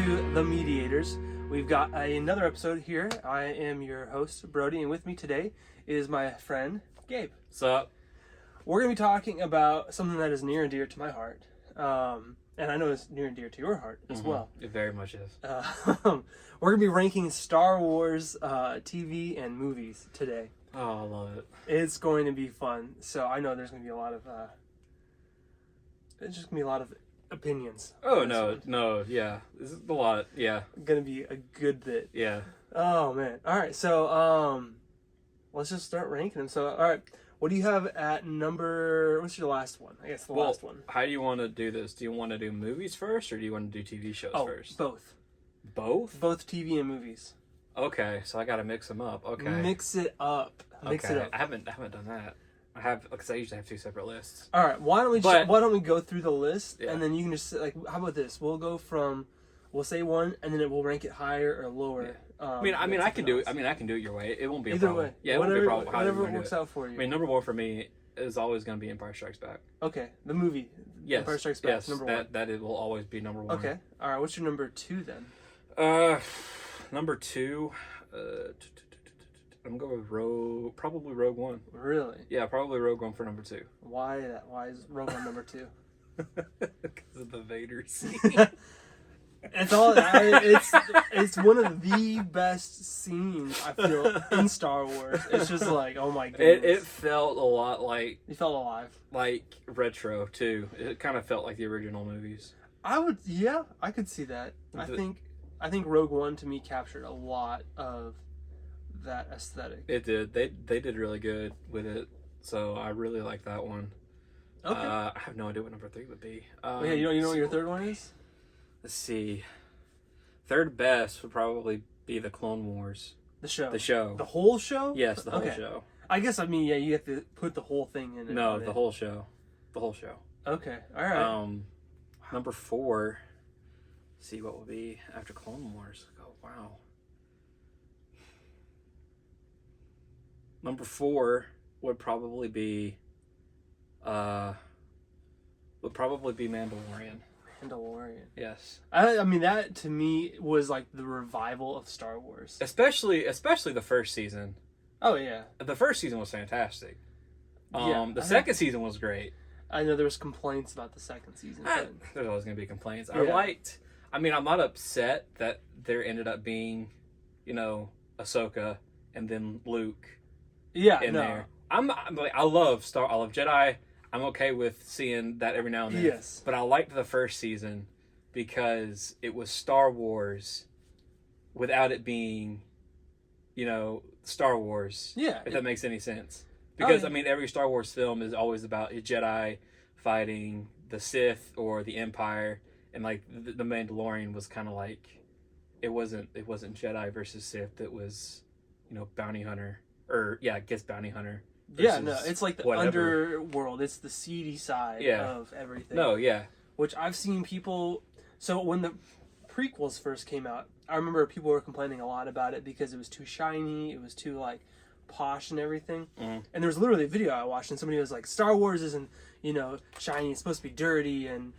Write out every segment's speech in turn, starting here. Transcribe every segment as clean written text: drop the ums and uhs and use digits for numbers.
to The Mediators. We've got another episode here. I am your host, Brody, and with me today is my friend, Gabe. What's up? We're going to be talking about something that is near and dear to my heart. And I know it's near and dear to your heart as well. It very much is. We're going to be ranking Star Wars TV and movies today. Oh, I love it. It's going to be fun. So I know there's going to be a lot of... there's just going to be a lot of opinions. Oh, no, yeah. This is a lot, yeah. Going to be a good bit. Yeah. Oh, man. All right, so let's just start ranking them. So, all right, what do you have at number... What's your last one? I guess the last one. How do you want to do this? Do you want to do movies first, or do you want to do TV shows first? Both. Both? Both TV and movies. Okay, so I got to mix them up. Okay. Mix it up. Mix it up. I haven't done that. I have, because I usually have two separate lists. All right, why don't we go through the list, and then you can just, like, how about this? We'll go from... We'll say one, and then we'll rank it higher or lower. Yeah. I mean, I can do it. I mean, I can do it your way. It won't be a Either problem. way. Yeah, it whatever, won't be a problem. Whatever works out for you. I mean, number one for me is always going to be Empire Strikes Back. Okay, the movie. Yes. Empire Strikes Back. Yes, Number one. That it will always be number one. Okay. All right. What's your number two then? Number two. I'm going to go with probably Rogue One. Really? Yeah, probably Rogue One for number two. Why that? Why is Rogue One number two? Because of the Vader scene. It's one of the best scenes I feel in Star Wars. It's just like, oh my goodness. It felt a lot like... You felt alive. Like retro, too. It kind of felt like the original movies. I could see that. I think Rogue One, to me, captured a lot of that aesthetic. It did. They did really good with it. So I really like that one. Okay. I have no idea what number three would be. You know what your third one is? Let's see. Third best would probably be the Clone Wars. The show. The whole show? Yes, the whole show. I guess, you have to put the whole thing in it. No, the whole show. The whole show. Okay, all right. Number four. Let's see what would be after Clone Wars. Oh, wow. Number four would probably be Mandalorian. Mandalorian. Yes. I mean, that to me was like the revival of Star Wars. Especially the first season. Oh yeah. The first season was fantastic. The second season was great. I know there was complaints about the second season. There's always going to be complaints. Yeah. I'm not upset that there ended up being, Ahsoka and then Luke in there. I love Jedi. I'm okay with seeing that every now and then. Yes. But I liked the first season because it was Star Wars without it being, Star Wars. Yeah. If that makes any sense. Because, every Star Wars film is always about a Jedi fighting the Sith or the Empire. And, the Mandalorian was kind of like, it wasn't Jedi versus Sith. It was, bounty hunter. Bounty hunter. Yeah, no, it's like the whatever. underworld. It's the seedy side of everything. No, yeah. Which I've seen people... So when the prequels first came out, I remember people were complaining a lot about it because it was too shiny, it was too, posh and everything. Mm. And there was literally a video I watched, and somebody was like, Star Wars isn't, shiny, it's supposed to be dirty and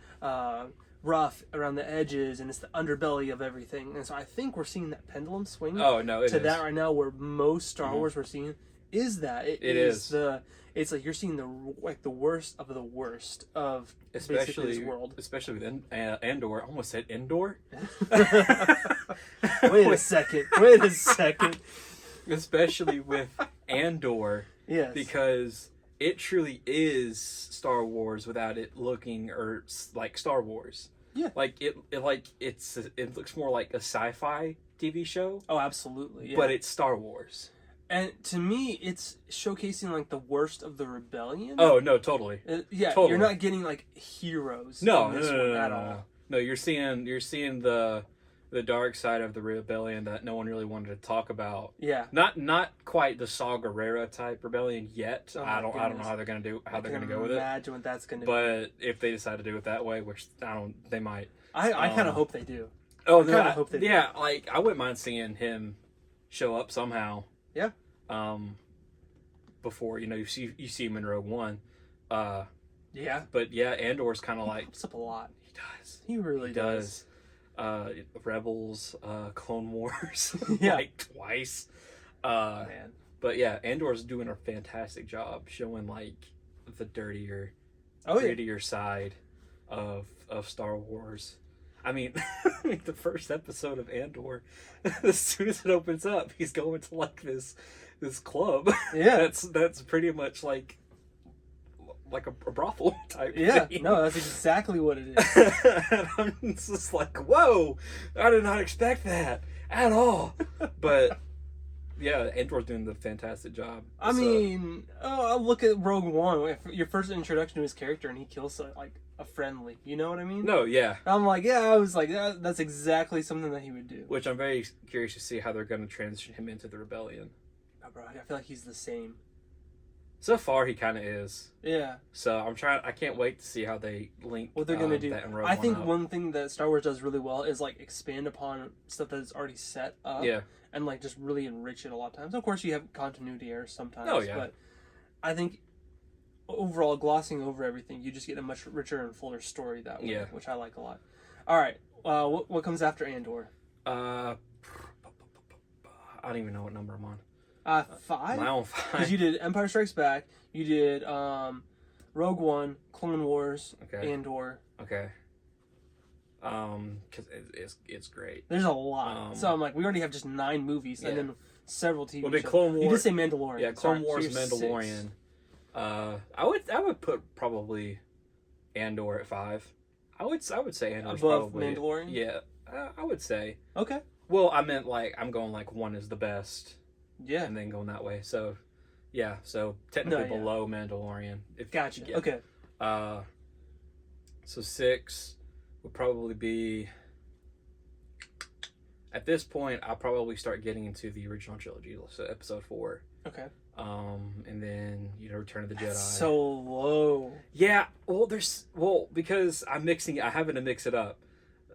rough around the edges, and it's the underbelly of everything. And so I think we're seeing that pendulum swing to that right now, where most Star Wars we're seeing is that it is. It's like you're seeing the worst of the worst of basically this world. Especially with Andor. I almost said Endor. Wait a second. Especially with Andor. Yes. Because it truly is Star Wars without it looking like Star Wars. Yeah. It looks more like a sci-fi TV show. Oh, absolutely. Yeah. But it's Star Wars. And to me, it's showcasing the worst of the rebellion. Oh no, totally. Totally. You're not getting heroes. No, at all. No, you're seeing the dark side of the rebellion that no one really wanted to talk about. Yeah. Not quite the Saw Gerrera type rebellion yet. Oh I don't know how they're gonna go with it. Imagine what that's gonna be. But if they decide to do it that way, which they might. I kind of hope they do. Oh, I kind of hope they do. Yeah, I wouldn't mind seeing him show up somehow. Yeah. Before you see him in Rogue One. Yeah. But yeah, Andor's kind of he pops up a lot. He does. He really does. Rebels, Clone Wars, Yeah. like twice. Man. But yeah, Andor's doing a fantastic job showing like the dirtier, Oh yeah. grittier side of Star Wars. I mean, the first episode of Andor, as soon as it opens up, he's going to like this club. Yeah. that's pretty much like a brothel type Yeah. thing. No, that's exactly what it is. And I'm just like, whoa, I did not expect that at all. But yeah, Andor's doing the fantastic job. I mean, look at Rogue One. If your first introduction to his character and he kills like a friendly, you know what I mean? No, yeah. I'm like, yeah, I was like, that's exactly something that he would do. Which I'm very curious to see how they're going to transition him into the rebellion. Oh, bro, I feel like he's the same. So far, he kind of is. Yeah. So I can't wait to see how they link What they're gonna do. that in Rogue I think One up. one thing that Star Wars does really well is like expand upon stuff that is already set up. Yeah. And like just really enrich it a lot of times. Of course, you have continuity errors sometimes. Oh, yeah. But I think overall, glossing over everything, you just get a much richer and fuller story that way. Yeah. Which I like a lot. All right. What comes after Andor? I don't even know what number I'm on. 5. Am I on Because 5? you did Empire Strikes Back. You did Rogue One, Clone Wars, Okay. Andor. Okay. Because it's great. There's a lot. So I'm like, we already have just 9 movies and Yeah. then several TV Well, did shows. Clone You Wars? did say Mandalorian. Yeah, Clone Sorry, Wars, so you're 6. Mandalorian. I would put probably Andor at 5. I would say Andor's Above probably Mandalorian? Yeah, I would say. Okay. Well, I meant like I'm going like 1 is the best, Yeah. and then going that way. So, yeah. So technically No, yeah. below Mandalorian. Gotcha. Yeah. Okay. So 6 would probably be. At this point, I'll probably start getting into the original trilogy, so Episode 4. Okay. And then Return of the Jedi. That's so low. Yeah, because I'm having to mix it up.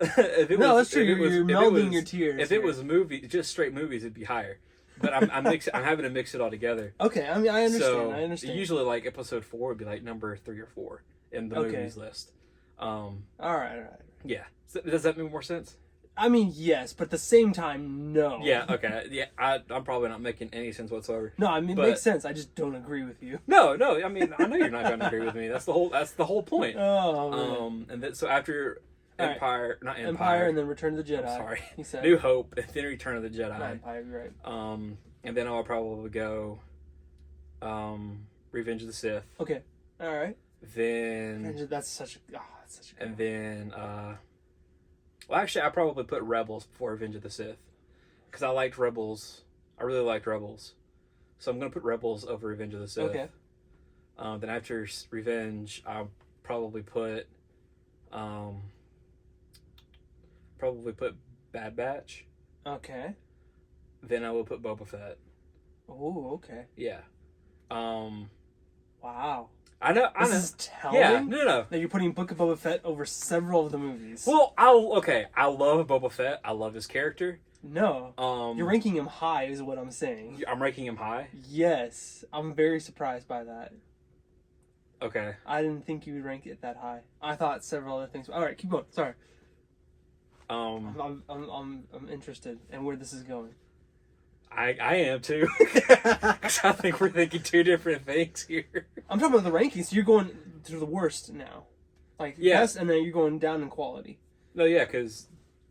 If it No, was- that's true. if it was- You're if it melding was- your tiers. If it here. was just straight movies, it'd be higher. But I'm having to mix it all together. Okay, I mean, I understand. So I understand. usually, like Episode 4 would be like number 3 or 4 in the Okay. movies list. All right. Yeah. So, does that make more sense? I mean, yes, but at the same time, no. Yeah. Okay. Yeah. I'm probably not making any sense whatsoever. No, I mean, But- it makes sense. I just don't agree with you. No. I mean, I know you're not going to agree with me. That's the whole point. Oh, man. And then so after All right. not Empire and then Return of the Jedi. I'm sorry. He said. New Hope, and then Return of the Not Jedi. Empire, you're right. And then I'll probably go Revenge of the Sith. Okay. All right. Then That's such a good and then well, actually, I probably put Rebels before Revenge of the Sith because I liked Rebels. I really liked Rebels, so I'm gonna put Rebels over Revenge of the Sith. Okay. Then after Revenge, I'll probably put Bad Batch. Okay. Then I will put Boba Fett. Oh, okay. Yeah. Wow. I know. This is telling Yeah. No. that you're putting Book of Boba Fett over several of the movies. Well, I love Boba Fett. I love his character. No. You're ranking him high is what I'm saying. I'm ranking him high. Yes. I'm very surprised by that. Okay. I didn't think you would rank it that high. I thought several other things. All right, keep going. Sorry. I'm interested in where this is going. I am too. 'Cause I think we're thinking 2 different things here. I'm talking about the rankings. So you're going to the worst now. Like, Yeah. best, and then you're going down in quality. No, yeah, because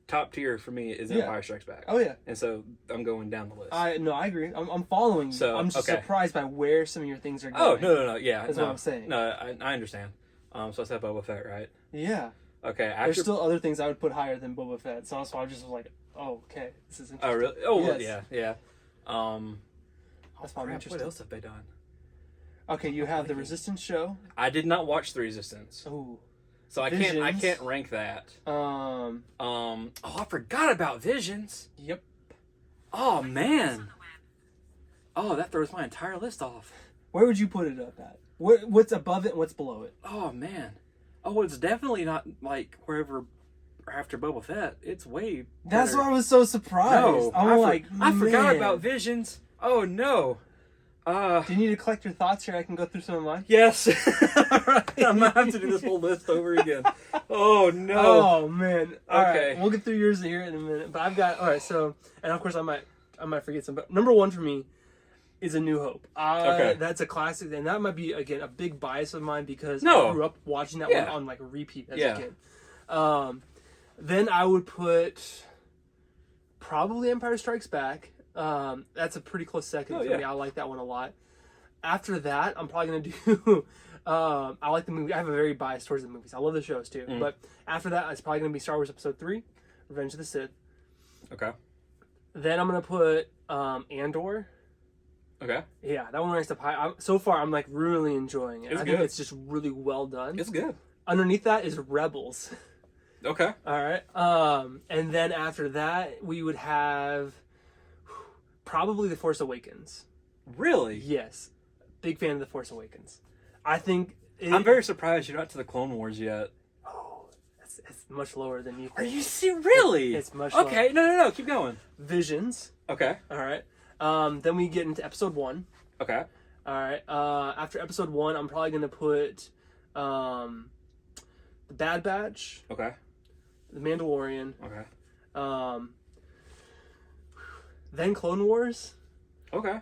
top tier for me is Yeah. Empire Strikes Back. Oh, yeah. And so I'm going down the list. I agree. I'm following you. So, I'm just okay. surprised by where some of your things are going. Oh, no, yeah. That's no, what I'm saying. No, I understand. So I said Boba Fett, right? Yeah. Okay, There's after... still other things I would put higher than Boba Fett. So I just was like, oh, okay. This is interesting. Oh, really? Oh, well, Yes. yeah. That's why I'm Crap, interested. what else have they done? Okay, you have the Resistance show. I did not watch The Resistance. Ooh. So I Visions. can't rank that. Um. Oh, I forgot about Visions. Yep. Oh, man. Oh, that throws my entire list off. Where would you put it up at? What's above it and what's below it? Oh, man. Oh, it's definitely not like wherever after Boba Fett. It's way That's better. why I was so surprised. No, I'm like, I forgot man. about Visions. Oh, no. Do you need to collect your thoughts here? I can go through some of mine. Yes. I'm gonna have to do this whole list over again. Oh no. Oh man. All Okay. right, we'll get through yours here in a minute. But I've got all right. So, and of course I might forget some. But number one for me is A New Hope. Okay. That's a classic, and that might be again a big bias of mine because No. I grew up watching that Yeah. one on like repeat as Yeah. a kid. Then I would put probably Empire Strikes Back. That's a pretty close second Oh, for yeah. me. I like that one a lot. After that, I'm probably gonna do. I like the movie. I have a very bias towards the movies. I love the shows too. But after that, it's probably gonna be Star Wars Episode 3, Revenge of the Sith. Okay. Then I'm gonna put Andor. Okay. Yeah, that one ranks up high. So far, I'm like really enjoying it. It's I think good. it's just really well done. It's good. Underneath that is Rebels. Okay. All right. And then after that, we would have probably The Force Awakens. Really? Yes, big fan of The Force Awakens. I think I'm very surprised you're not to the Clone Wars yet. Oh, it's much lower than you think. Are you serious? Really? It's much okay. No. Keep going. Visions. Okay. All right. Then we get into Episode 1. Okay. All right. After Episode 1, I'm probably gonna put The Bad Batch, Okay. The Mandalorian, Okay. then Clone Wars. Okay.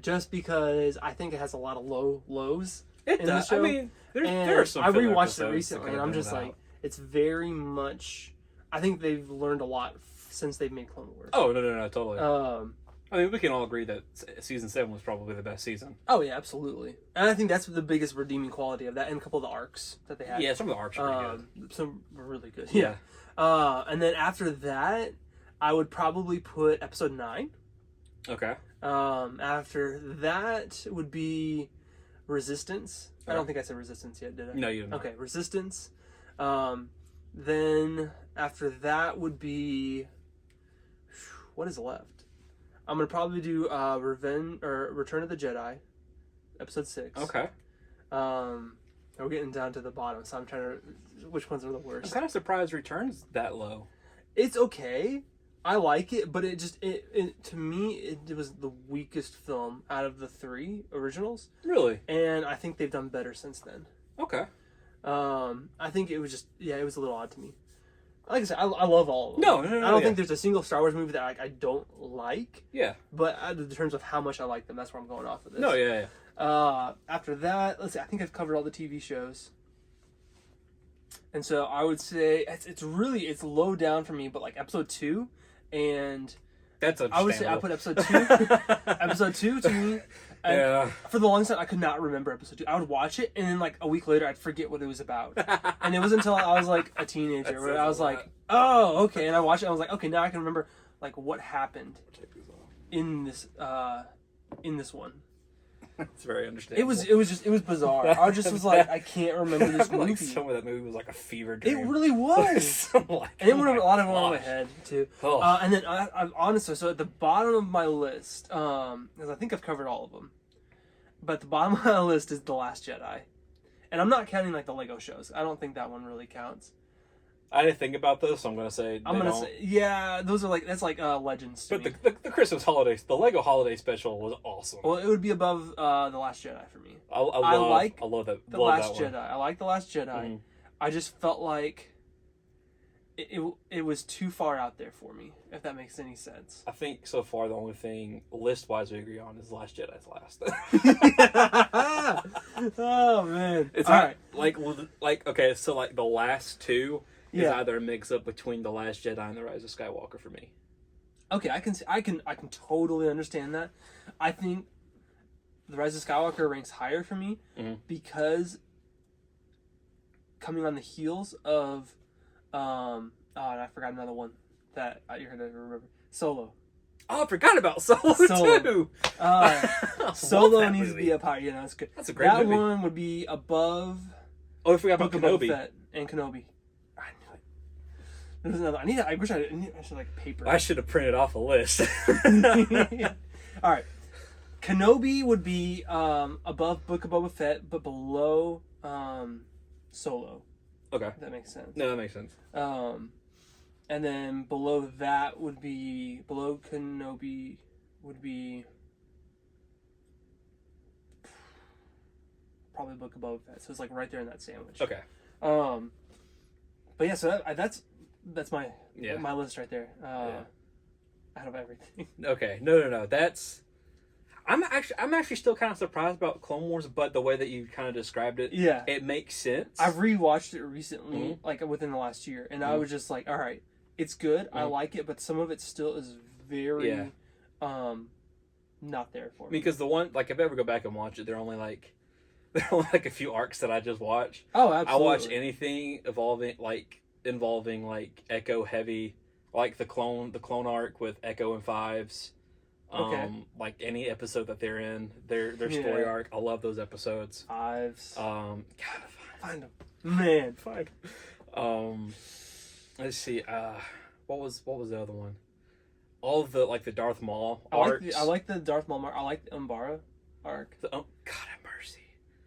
Just because I think it has a lot of lows It in the does. show. I mean, there And are some. I filler rewatched it episodes recently, that and I'm could've just been like, without. it's very much. I think they've learned a lot since they've made Clone Wars. Oh no, totally. Um. I mean, we can all agree that season 7 was probably the best season. Oh yeah, absolutely. And I think that's the biggest redeeming quality of that, and a couple of the arcs that they had. Yeah, some of the arcs are pretty good. Some were really good. Yeah. And then after that, I would probably put Episode 9. Okay. After that would be Resistance. I don't think I said Resistance yet, did I? No, you didn't. Okay, Resistance. Then after that would be what is left? I'm gonna probably do Return of the Jedi, Episode 6. Okay. We're getting down to the bottom, so I'm trying to. Which ones are the I'm worst? kind of surprised Returns that low. It's okay. I like it, but it to me it was the weakest film out of the 3 originals, Really? and I think they've done better since then. Okay. I think it was just it was a little odd to me. Like I said, I love all of them. No, I don't think there's a single Star Wars movie that I don't like, Yeah. but in terms of how much I like them, that's where I'm going off of this. No, yeah. After that, let's see. I think I've covered all the TV shows, and so I would say it's low down for me. But like Episode 2, and That's I would say I understandable. put Episode 2. Episode 2 to me. Yeah. For the longest time, I could not remember Episode 2. I would watch it, and then like a week later, I'd forget what it was about. And it wasn't until I was like a teenager That where says I a was lot. like, oh, okay. And I watched it, and I was like, okay, now I can remember like what happened in this one. It's very understandable. It was bizarre. I just was like, I can't remember I this feel movie. like some of that movie was like a fever It dream. really was. I'm like, And it oh went my a lot of it went over my gosh. head too. Oh. And then I'm honestly, so at the bottom of my list, because I think I've covered all of them, but at the bottom of my list is The Last Jedi, and I'm not counting like the Lego shows. I don't think that one really counts. I didn't think about this, so I'm gonna say I'm gonna say those are that's like Legends to But me. the Christmas holidays, the Lego holiday special was awesome. Well, it would be above The Last Jedi for me. I love that. The love Last that one. Jedi. I like The Last Jedi. Mhm. I just felt like it was too far out there for me, if that makes any sense. I think so far the only thing list wise we agree on is Last Jedi's last. Oh man, It's all not, right. like okay, so like the last two is Yeah. either a mix up between The Last Jedi and The Rise of Skywalker for me. Okay, I can totally understand that. I think The Rise of Skywalker ranks higher for me Mhm. because coming on the heels of and I forgot another one that you're gonna remember. Solo. Oh, I forgot about Solo, Solo. too. Solo that needs to movie. be up higher. You know, it's good. That's a great that movie. one would be above Oh, I forgot about Book of Boba Kenobi. Fett and Kenobi. I knew it. There's another. I wish I should like paper. I should have printed off a list. All right. Kenobi would be above Book of Boba Fett, but below Solo. Okay. If that makes sense. No, that makes sense. And then below that would be below Kenobi would be probably Book of Boba Fett. So it's like right there in that sandwich. Okay. But yeah, so that's my Yeah. my list right there. Yeah. Out of everything. Okay. No. That's. I'm actually still kind of surprised about Clone Wars, but the way that you kind of described it, Yeah. it makes sense. I've rewatched it recently, like within the last year, and I was just like, all right, it's good. I like it, but some of it still is very, not there for me. Because the one, like, if I ever go back and watch it, there are only like a few arcs that I just watch. Oh, absolutely. I watch anything involving like Echo heavy, like the clone arc with Echo and Fives. Okay. Like any episode that they're in, their story arc. I love those episodes. Fives. God, Find them, man. find. Let's see. What was the other one? All of the like the Darth Maul arcs. I like the Darth Maul arc. I like the Umbara arc. God have mercy.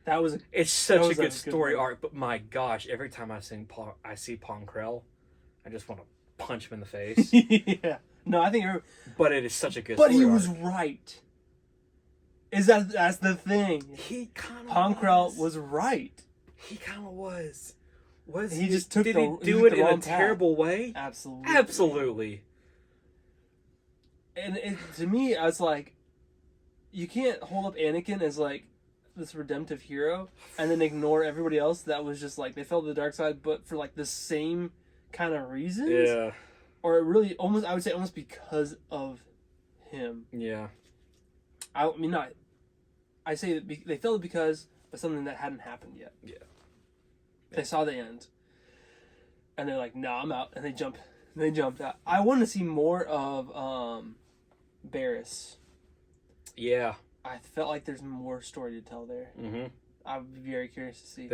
That was It's such a good good story one. arc, but my gosh, every time I see Pong Krell, I just want to punch him in the face. Yeah. No, I think. But it is such a good. But story he was arc. right. That's the thing. He kind of. Pong Krell was right. He kind of was. He just took Did the- he he do took it the in a wrong path. terrible way? Absolutely. Absolutely. And to me, I was like, you can't hold up Anakin as like this redemptive hero and then ignore everybody else that was just like they fell to the dark side, but for like the same kind of reasons. Yeah. Or it really almost, I would say almost because of him. Yeah. I mean, not. I say that they fell because of something that hadn't happened yet. Yeah. They saw the end, and they're like, "No, I'm out," and they jumped out. I want to see more of Barriss. Yeah. I felt like there's more story to tell there. Mm-hmm. I'd be very curious to see.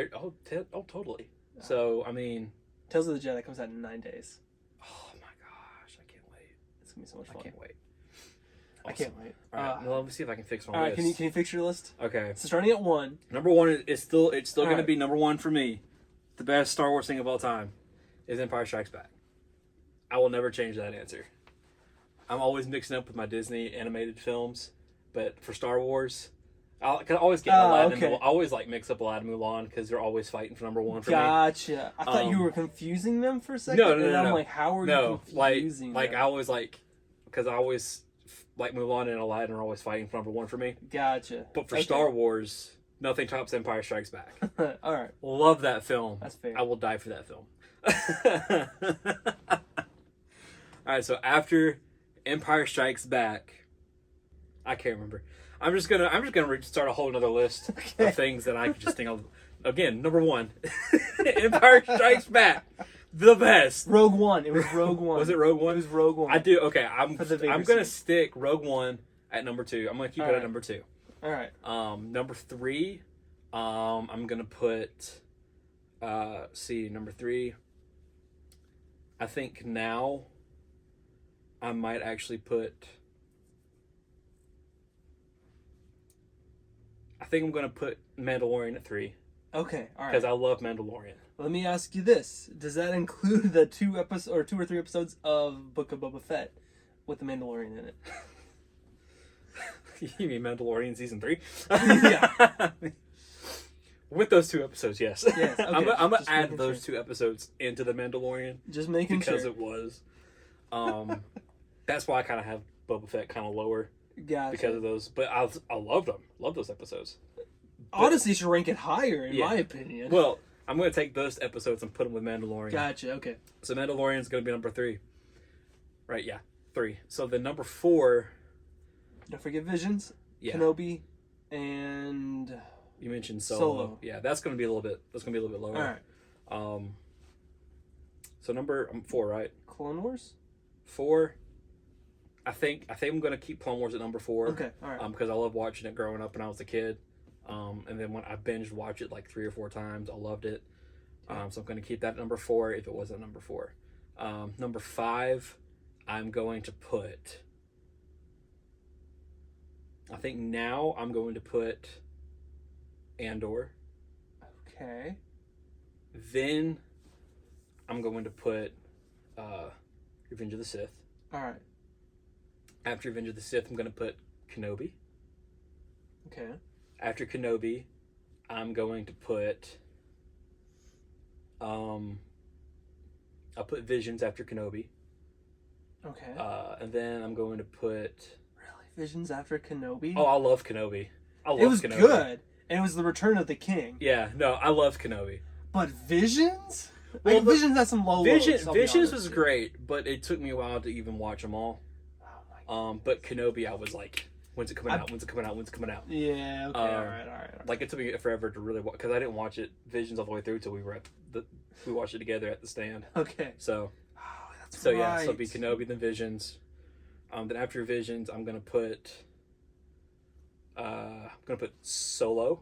Totally. So, I mean... Tales of the Jedi comes out in 9 days. Oh my gosh, I can't wait. It's going to be so much fun. I can't wait. I can't wait. Alright, well, let me see if I can fix my all right, list. can you fix your list? Okay. So starting at 1. Number 1 is still going to right. be number 1 for me. The best Star Wars thing of all time is Empire Strikes Back. I will never change that answer. I'm always mixing up with my Disney animated films, but for Star Wars, I always get Aladdin. okay. I always like mix up Aladdin and Mulan because they're always fighting for number 1 for me. Gotcha. I thought you were confusing them for a second. No, and I'm like, how are you confusing like them? I always because I always like Mulan and Aladdin are always fighting for number 1 for me. Gotcha. But for Star Wars, nothing tops Empire Strikes Back. All right. Love that film. That's fair. I will die for that film. All right, so after Empire Strikes Back, I can't remember. I'm just gonna start a whole another list of things that I could just think of. Again, number 1, Empire Strikes Back, the best. Rogue One. It was Rogue One. Was it Rogue One? It was Rogue One. I do. Okay, I'm Vader gonna scene. stick Rogue One at number 2. I'm gonna keep it at number 2. All right. Number 3, I'm gonna put. Number 3. I think now I might actually put. I think I'm gonna put Mandalorian at 3 Okay. All right. because I love Mandalorian. Let me ask you this: does that include the 2 or 3 episodes of Book of Boba Fett with the Mandalorian in it? You mean Mandalorian season 3? Yeah. With those 2 episodes, yes. Yes, okay. I'm gonna Just add making those 2 episodes into the Mandalorian Just making because sure. it was. That's why I kind of have Boba Fett kind of lower Gotcha. because of those. But I loved them. Love those episodes. Honestly, should rank it higher in Yeah. my opinion. Well, I'm gonna take those episodes and put them with Mandalorian. Gotcha. Okay. So Mandalorian's gonna be number 3. Right? Yeah, 3. So the number 4. Don't forget Visions, Yeah. Kenobi, and You mentioned Solo. Solo. Yeah, that's gonna be a little bit. That's gonna be a little bit lower. all right. So number 4, right? Clone Wars. 4. I think I'm gonna keep Clone Wars at number 4. Okay. All right. Because I love watching it growing up when I was a kid. And then when I binged watch it like 3 or 4 times, I loved it. So I'm gonna keep that at number 4 if it wasn't number 4. Number 5, I'm going to put. I think now I'm going to put Andor. Okay. Then I'm going to put Revenge of the Sith. All right. After Revenge of the Sith, I'm going to put Kenobi. Okay. After Kenobi, I'm going to put I'll put Visions after Kenobi. Okay. And then I'm going to put... Really? Visions after Kenobi? Oh, I love Kenobi. It was Kenobi. good. And it was the Return of the King. Yeah, no, I love Kenobi. But Visions? Well, Visions had some low Visions was great, but it took me a while to even watch them all. Oh my God. But Kenobi, I was like, when's it coming out? When's it coming out? When's it coming out? Yeah, okay, all right. Like, it took me forever to really watch, because I didn't watch it, Visions, all the way through until we watched it together at the stand. Okay. So, that's so right. yeah, so it'll be Kenobi, then Visions. Then after Visions, I'm gonna put Solo.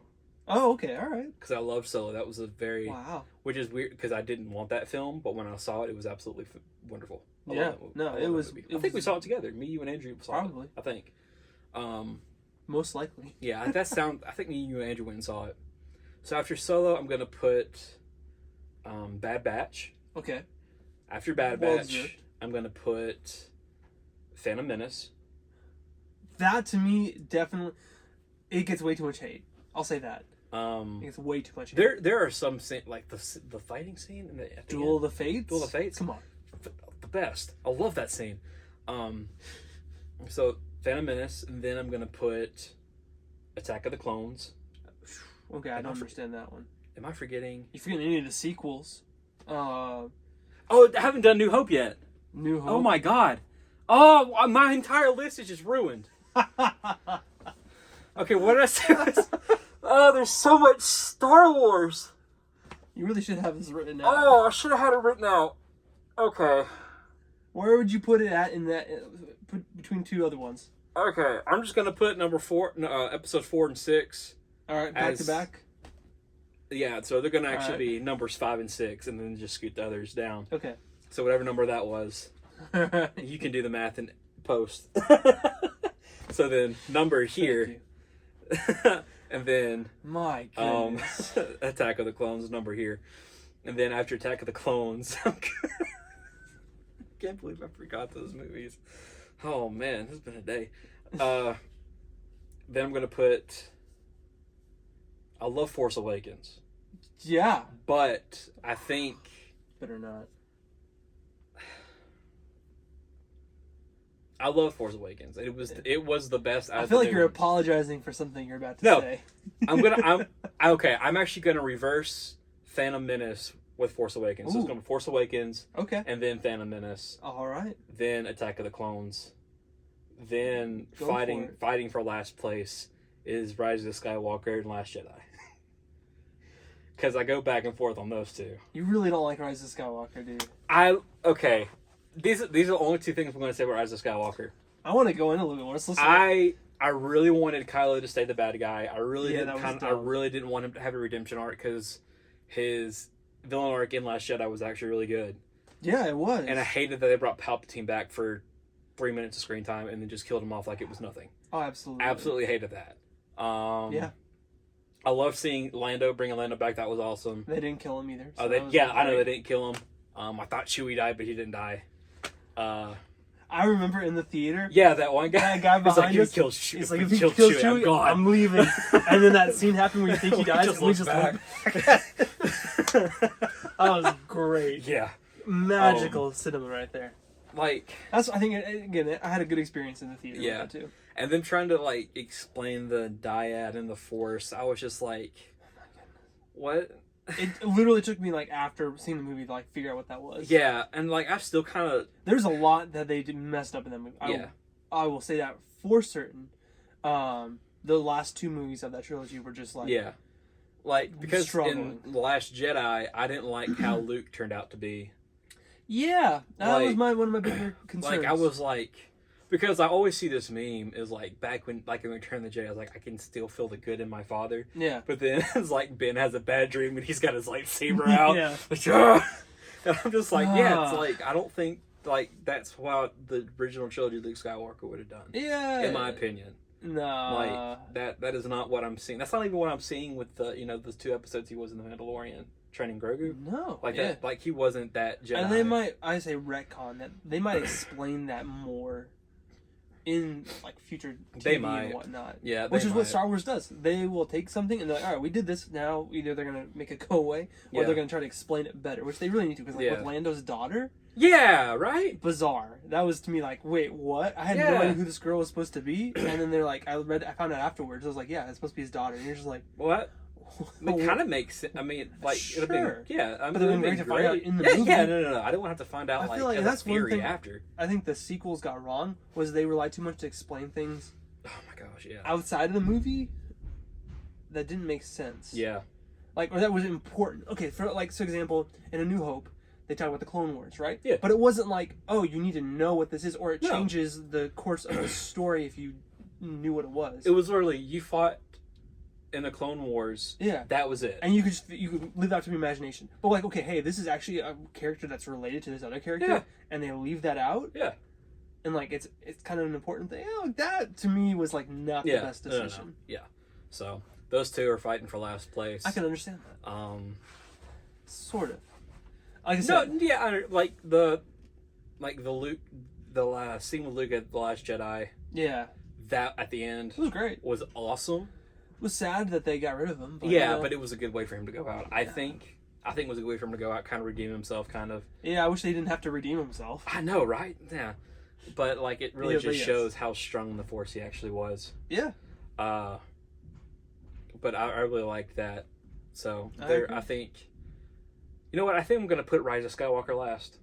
Oh, okay, all right. Because I love Solo. That was a very... Wow. Which is weird, because I didn't want that film, but when I saw it, it was absolutely wonderful. I Yeah, love that no, I love it that was... movie. I think we saw it together. Me, you, and Andrew saw Probably. it. I think. Most likely. Yeah, I think me, you, and Andrew went and saw it. So after Solo, I'm going to put Bad Batch. Okay. After Bad Batch, I'm going to put Phantom Menace. That, to me, definitely... It gets way too much hate. I'll say that. It gets way too much hate. There are some like the fighting scene in the Duel of the Fates. Duel of the Fates. Come on, the best. I love that scene. So Phantom Menace, and then I'm gonna put Attack of the Clones. Okay, I don't understand that one. Am I forgetting? You forgetting any of the sequels? Oh, I haven't done New Hope yet. New Hope. Oh my God. Oh, my entire list is just ruined. Okay, what did I say? Oh, there's so much Star Wars. You really should have this written out. Oh, I should have had it written out. Okay. Where would you put it at in that? Between two other ones. Okay, I'm just gonna put episodes 4 and 6. All right, back to back. Yeah, so they're gonna actually be numbers 5 and 6, and then just scoot the others down. Okay. So whatever number that was, you can do the math and post. So then number here. And then my goodness. Attack of the Clones number here, and then after Attack of the Clones, I can't believe I forgot those movies. Oh man, this has been a day. Then I'm gonna put. I love Force Awakens. Yeah, but I think better not. I love Force Awakens. It was the best. I feel like you're apologizing for something you're about to say. I'm actually gonna reverse Phantom Menace with Force Awakens. So it's gonna be Force Awakens. Okay. And then Phantom Menace. All right. Then Attack of the Clones. Then fighting for last place is Rise of the Skywalker and Last Jedi. Because I go back and forth on those two. You really don't like Rise of Skywalker, do you? Okay. These are the only two things I'm going to say about Rise of Skywalker. I want to go in a little bit more. Let's listen. I really wanted Kylo to stay the bad guy. I really didn't want him to have a redemption arc because his villain arc in Last Jedi was actually really good. Yeah, it was. And I hated that they brought Palpatine back for 3 minutes of screen time and then just killed him off like it was nothing. Oh, absolutely. Absolutely hated that. Yeah. I love seeing bringing Lando back. That was awesome. They didn't kill him either. So I know they didn't kill him. I thought Chewie died, but he didn't die. I remember in the theater. Yeah, that one guy. That guy behind us. He's like, if he kills Chewie, I'm leaving. And then that scene happened where you think he dies, and we just look back. That was great. Yeah. Magical cinema right there. Like, that's, I think, again, I had a good experience in the theater with that too. And then trying to like explain the dyad and the Force, I was just like, oh my goodness, what? It literally took me like after seeing the movie to like figure out what that was. Yeah, and like I still kind of there's a lot that they messed up in that movie. I will say that for certain. The last two movies of that trilogy were just like because struggling. In The Last Jedi, I didn't like how Luke turned out to be. Yeah, that was one of my bigger concerns. Like I was like. Because I always see this meme is like back when in Return of the Jedi, I was like, I can still feel the good in my father. Yeah. But then it's like Ben has a bad dream and he's got his lightsaber out. Yeah. Like, and I'm just like, it's like I don't think like that's how the original trilogy Luke Skywalker would have done. Yeah. In my opinion. No. Like that is not what I'm seeing. That's not even what I'm seeing with the those 2 episodes he was in The Mandalorian training Grogu. No. Like that like he wasn't that Jedi. And they might retcon that. They might explain that more. in like future TV They might. and whatnot. Yeah, which is might. what Star Wars does. They will take something and they're like, all right, we did this. Now either they're gonna make it go away or they're gonna try to explain it better, which they really need to. Because like with Lando's daughter. Yeah, right? Bizarre. That was to me like, wait, what? I had no idea who this girl was supposed to be, and then they're like, I found out afterwards. I was like, yeah, it's supposed to be his daughter, and you're just like, what? It kind of makes sense. I mean, like, sure. it'd have been, yeah. I mean, but then great to find out in the movie. Yeah, no. I don't want to have to find out I like, feel like as that's a theory one thing after. I think the sequels got wrong was they relied too much to explain things. Oh my gosh, yeah. Outside of the movie, that didn't make sense. Yeah. Like, or that was important. Okay, for like, for example, in A New Hope, they talk about the Clone Wars, right? Yeah. But it wasn't like, oh, you need to know what this is, or it No. changes the course of the story if you knew what it was. It was literally, you fought in the Clone Wars. Yeah. That was it. And you could leave that to your imagination. But like, okay, hey, this is actually a character that's related to this other character, Yeah. and they leave that out. Yeah. And like, it's kind of an important thing. You know, that to me was like not the best decision. No. Yeah. So those two are fighting for last place. I can understand that. Sort of. Like I No, said, yeah, like the Luke, the last scene with Luke at the Last Jedi. yeah, That at the end it was great. was awesome. It was sad that they got rid of him. But, Yeah, you know, but it was a good way for him to go out. I think it was a good way for him to go out, kind of redeem himself, kind of. yeah, I wish they didn't have to redeem himself. I know, right? Yeah, but like it really Yeah, just but yes. shows how strong in the Force he actually was. Yeah, But I really liked that. So I there, agree. I think. You know what? I think I'm gonna put Rise of Skywalker last.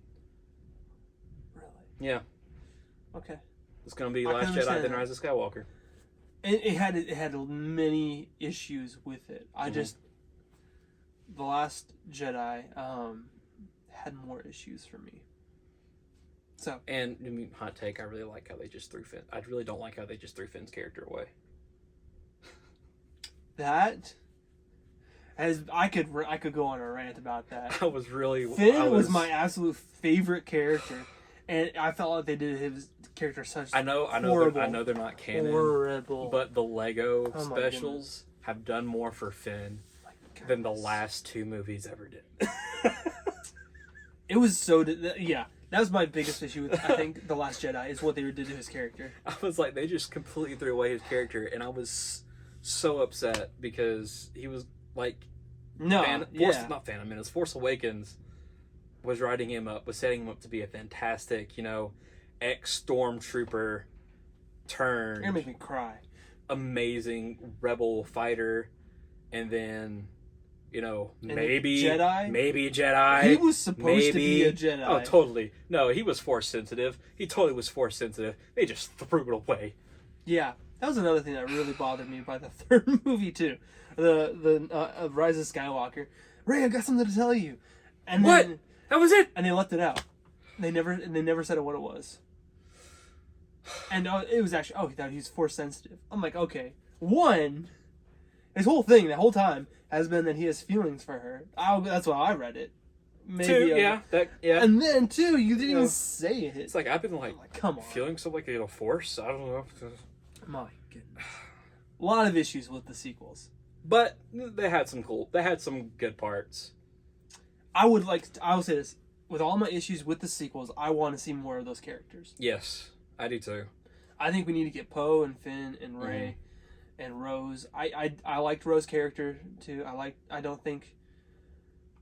really. Yeah, Okay. it's gonna be I can Last Jedi, understand then that. Rise of Skywalker. It had many issues with it. I just the Last Jedi had more issues for me. So And I mean, hot take, I really like how they just threw Finn. I really don't like how they just threw Finn's character away. that as I could go on a rant about that. I was really Finn was my absolute favorite character, and I felt like they did his character such. I know, horrible, they're not canon, horrible. but the Lego Oh my specials have done more for Finn than the last two movies ever did. It was so. Yeah, that was my biggest issue with I think The Last Jedi is what they did to his character. I was like, they just completely threw away his character, and I was so upset because he was like, No, not Phantom Menace, Force Awakens was writing him up, was setting him up to be a fantastic, ex-stormtrooper You're turned gonna make me cry. amazing rebel fighter, and then maybe Jedi? maybe a Jedi. He was supposed to be a Jedi. Oh, totally. No, he was Force sensitive. He totally was Force sensitive. They just threw it away. Yeah, that was another thing that really bothered me by the third movie too. The Rise of Skywalker. Ray, I got something to tell you. And What? Then, That was it. and they left it out. They never said what it was. And it was actually he thought he was Force sensitive. I'm like, okay, one, his whole thing the whole time has been that he has feelings for her. That's why I read it. Maybe Two, yeah. And then two, you didn't Yeah. even say it. It's like I've been like come on. feeling so like a Force. I don't know. My goodness. A lot of issues with the sequels. But they had some good parts. I will say this. With all my issues with the sequels, I want to see more of those characters. Yes, I do too. I think we need to get Poe and Finn and Rey and Rose. I liked Rose's character too.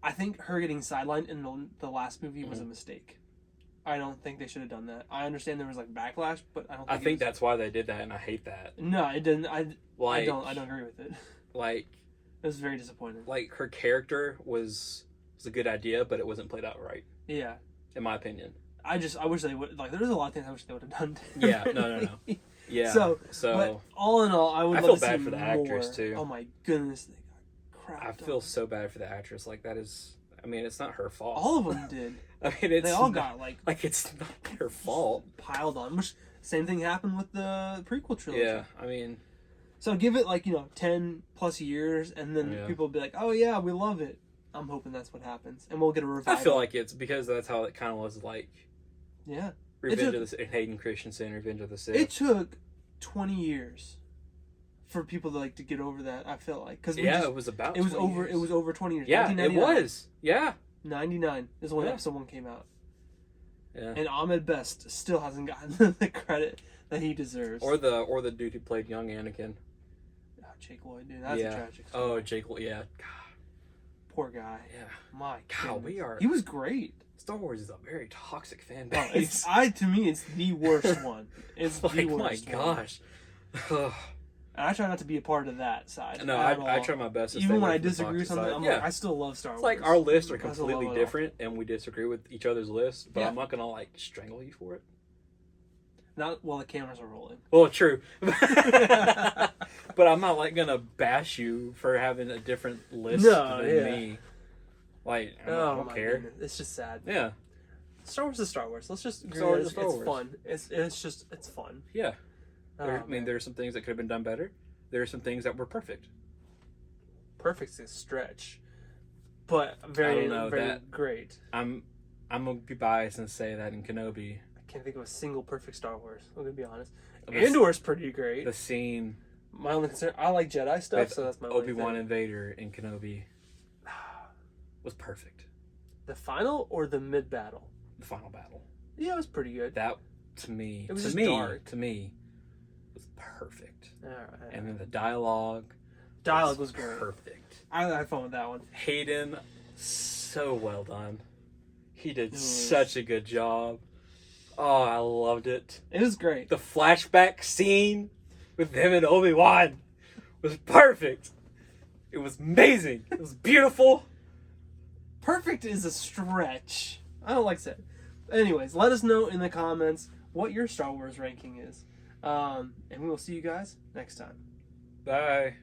I think her getting sidelined in the last movie was a mistake. I don't think they should have done that. I understand there was like backlash, but I don't think I think that's why they did that, and I hate that. No, it didn't. I Like, don't agree with it. like It was very disappointing. like her character was a good idea, but it wasn't played out right, Yeah. in my opinion. I wish they would, like, there's a lot of things I wish they would have done. Yeah, no. Yeah. So So but all in all, I would I love feel to see bad for the actress, more. too. Oh my goodness, they got I crapped feel on. so bad for the actress. Like that is, I mean, it's not her fault. All of them did. I mean, it's They all not- got like it's not their fault. piled on. Which same thing happened with the prequel trilogy. Yeah, I mean, So give it 10+ years, and then Yeah. people will be like, "Oh yeah, we love it." I'm hoping that's what happens, and we'll get a revival. I feel like it's because that's how it kind of was like yeah. Revenge of the Hayden Christensen, Revenge of the Sith. It took 20 years for people to get over that. I felt like because it was about. it was 20 over. years. It was over 20 years. Yeah, it 1999. was. Yeah. 99 is when Yeah. episode 1 came out. Yeah. And Ahmed Best still hasn't gotten the credit that he deserves. Or the dude who played young Anakin. Oh, Jake Lloyd, dude, that's a tragic story. Oh, Jake Lloyd, yeah. God. Poor guy. Yeah. My God, God, He was great. Star Wars is a very toxic fan Oh, base. to me, it's the worst one. It's like, the worst my one. gosh. And I try not to be a part of that side. No, I try my best to stay even when away I from the disagree with toxic something, side. I'm Yeah. like, I still love Star It's Wars. like our lists are I still love completely it all. different, and we disagree with each other's lists, but Yeah. I'm not going to, like, strangle you for it. Not while the cameras are rolling. Well, true. But I'm not, like, going to bash you for having a different list than me. Like, I don't care. Goodness. It's just sad. Yeah. Star Wars is Star Wars. Let's just agree Star Wars that is Star it's Wars. fun. It's fun. Yeah. Oh, I mean, there are some things that could have been done better. There are some things that were perfect. Perfect's a stretch, but very great. I'm gonna be biased and say that in Kenobi, I can't think of a single perfect Star Wars. I'm gonna be honest. The- Andor's pretty great. the scene My only concern, I like Jedi stuff, with so that's my only Obi-Wan thing. and Vader in Kenobi was perfect. The final or the mid battle? The final battle. Yeah, it was pretty good. That to me, It was to just me, dark. to me, was perfect. All right. And then the dialogue was great. perfect. I had fun with that one. Hayden, so well done. He did It was- such a good job. Oh, I loved it. It was great. The flashback scene with him and Obi-Wan was perfect. It was amazing. It was beautiful. Perfect is a stretch. I don't like to say it. Anyways, let us know in the comments what your Star Wars ranking is. And we will see you guys next time. Bye.